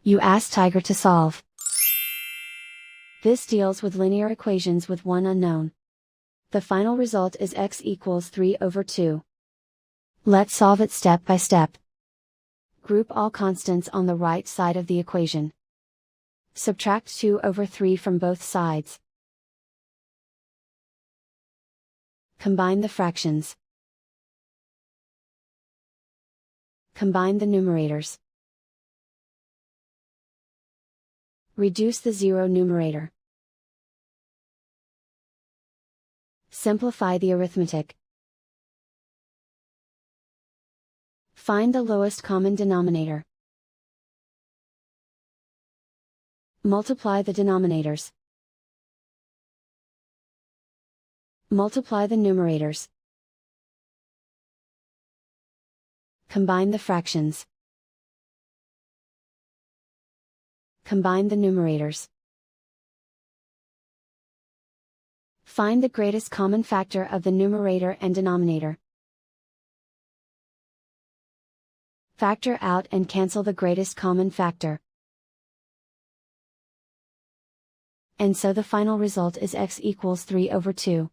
You ask Tiger to solve. This deals with linear equations with one unknown. The final result is x equals 3/2. Let's solve it step by step. Group all constants on the right side of the equation. Subtract 2/3 from both sides. Combine the fractions. Combine the numerators. Reduce the zero numerator. Simplify the arithmetic. Find the lowest common denominator. Multiply the denominators. Multiply the numerators. Combine the fractions. Combine the numerators. Find the greatest common factor of the numerator and denominator. Factor out and cancel the greatest common factor. And so the final result is x equals 3/2.